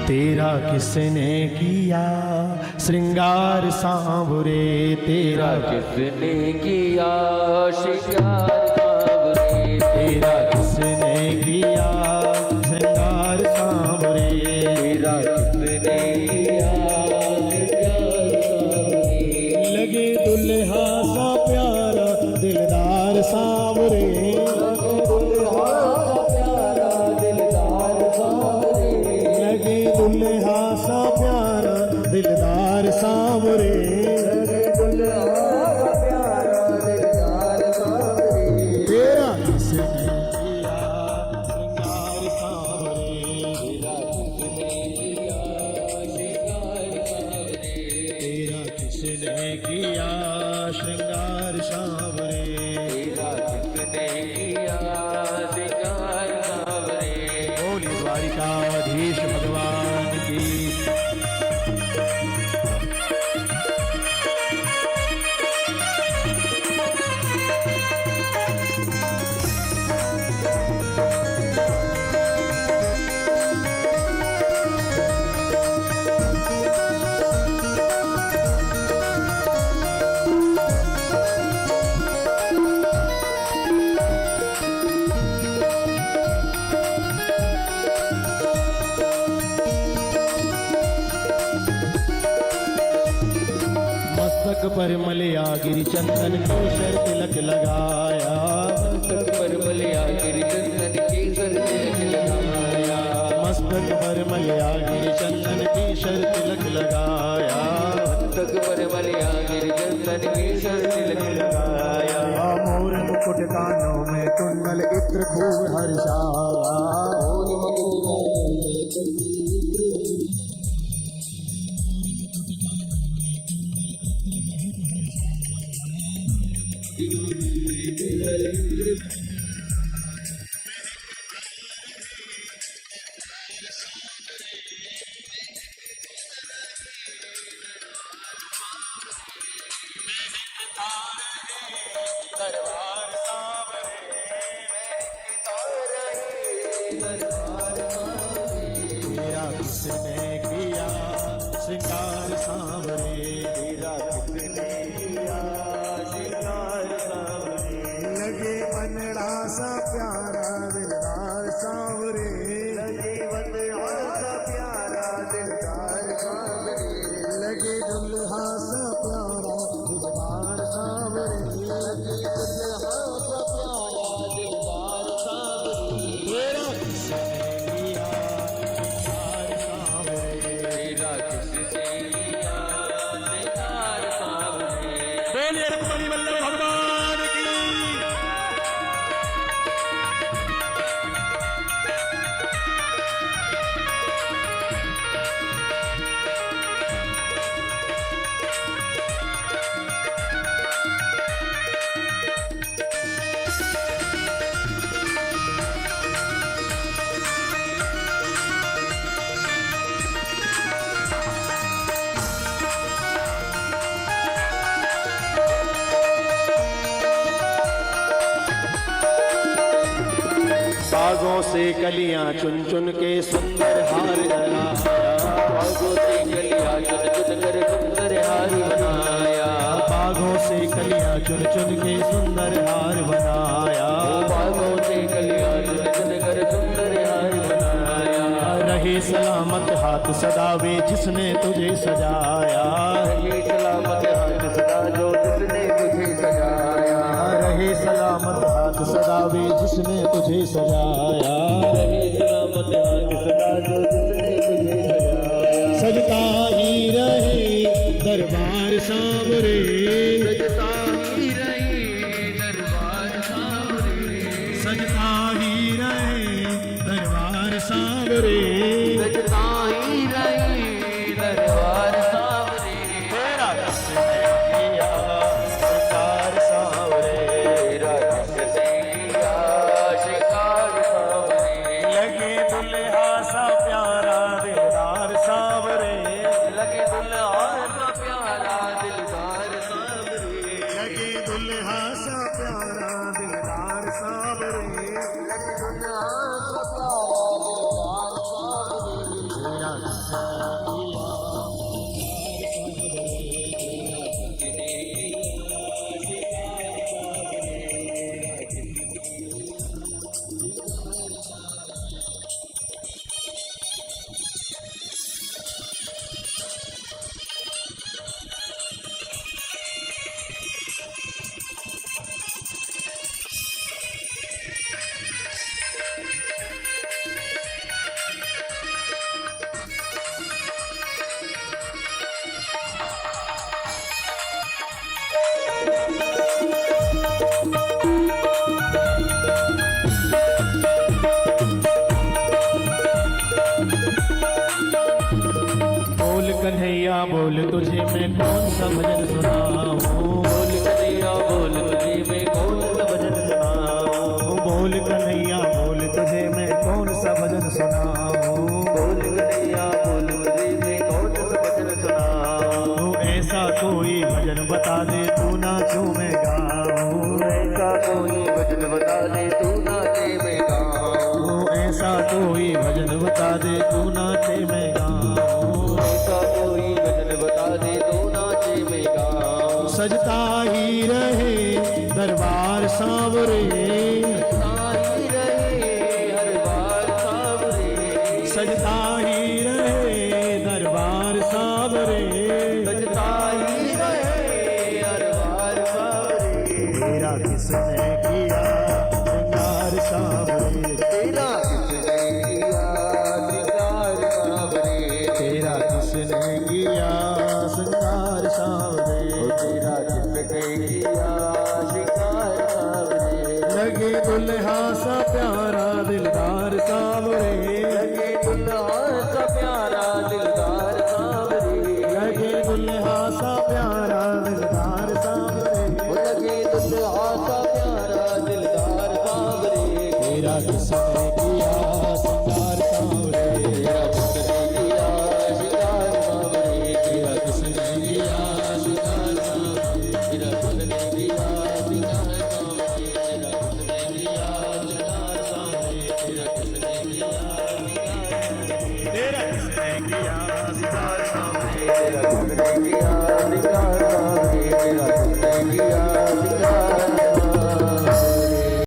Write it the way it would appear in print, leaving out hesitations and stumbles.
तेरा किसने किया श्रृंगार सांवरे, तेरा किसने किया श्रृंगार सांवरे, तेरा किसने किया श्रृंगार सांवरे, तेरा किसने किया श्रृंगार सांवरे। लगे दुल्हा सा प्यारा दिलदार सांवरे, लगे दुल्हा सा प्यारा दिलदार सांवरे, तेरा किसने किया श्रृंगार सांवरे, तेरा किसने किया श्रृंगार सांवरे, तेरा किसने किया श्रृंगार सांवरे। बोली द्वारिकाधीश भगवान की। मस्तक पर मलया गिरी चंदन केसर तिलक लगाया, मस्तक पर मलया गिरी चंदन केसर तिलक लगाया, मस्तक पर मलया गिरी चंदन केसर तिलक लगाया, मस्तक पर मलया गिरी चंदन केसर तिलक लगाया। मोर मुकुट कानों में कुंडल इत्र खूब हर्षाया, दरबार सांवरे, तेरा किसने किया श्रृंगार सांवरे, तेरा किसने किया श्रृंगार सांवरे, लगे बनड़ा सा प्यारा दिलदार सांवरे, लगे बनड़ा सा प्यारा दिलदार सांवरे, लगे दुल्हा सा प्यारा दिलदार सांवरे, लगे दुल्हा सा प्यारा दिलदार सांवरे, तेरा किसने किया श्रृंगार सांवरे, तेरा किसने किया श्रृंगार सांवरे। बोलिए रुक्मणी वल्लभ भगवान की। बागों से कलियां चुन चुन के सुंदर हार बनाया, बागों से कलियां चुन चुन कर सुंदर हार बनाया, बागों से कलियां चुन चुन के सुंदर हार बनाया, बागों से कलियां चुन चुन कर सुंदर हार बनाया। रहे सलामत हाथ सदा वे जिसने तुझे सजाया, रहे सलामत हाथ सदा जो जिसने तुझे सजाया, रहे सलामत हाथ सदा वे जिसने तुझे सजाया, रहे सलामत हाथ सदा जो जिसने तुझे सजाया। सजता ही रहे दरबार सांवरे, सजता ही रहे दरबार सांवरे, सजता ही रहे दरबार सांवरे, सजता ही रहे दरबार सांवरे। तेरा किसने किया श्रृंगार सांवरे, तेरा किसने किया श्रृंगार सांवरे, लगे दुल्हा सा प्यारा दिलदार सांवरे, लगे दुल्हा सा प्यारा दिलदार सांवरे, लगे दुल्हा सा प्यारा दिलदार सांवरे, लगे दुल्हा सा प्यारा दिलदार सांवरे। कन्हैया बोल तुझे मैं कौन सा भजन सुनाऊं। बोल कन्हैया बोल तुझे मैं कौन सा भजन सुनाऊं। बोल कन्हैया बोल तुझे मैं कौन सा भजन सुनाऊं। बोल कन्हैया बोल तुझे मैं कौन सा भजन सुनाऊं। तू ऐसा कोई भजन बता दे तू नाचूं मैं गाऊं। ऐसा कोई भजन बता दे तू नाचे मैं गाऊं। तू ऐसा कोई भजन बता दे तू नाचे मैं गाऊं। ऐसा कोई भजन बता दे तू नाचे मैं गाऊं। सजता ही रहे दरबार सांवरे। साई रहे हर बार सावरे। सजता ही रहे दरबार सांवरे। सजता ही रहे हर बार सावरे। तेरा किसने किया श्रृंगार सांवरे। तेरा किसने किया श्रृंगार सावरे। तेरा किसने किया श्रृंगार सांवरे। तेरा किसने किया श्रृंगार सावरे। लगे दुल्हा सा प्यारा दिलदार सांवरे। लगे दुल्हा सा प्यारा दिलदार सावरे। लगे दुल्हा सा प्यारा दिलदार सांवरे। लगे दुल्हा सा प्यारा दिलदार सावरे। तेरा किसने किया श्रृंगार सांवरे। तेरा किसने किया श्रृंगार सावरे। तेरा किसने किया श्रृंगार सांवरे। तेरा किसने किया श्रृंगार सावरे। तेरा किसने किया श्रृंगार सावरे। तेरा किसने किया तेरा किसने किया श्रृंगार सांवरे। तेरा किसने किया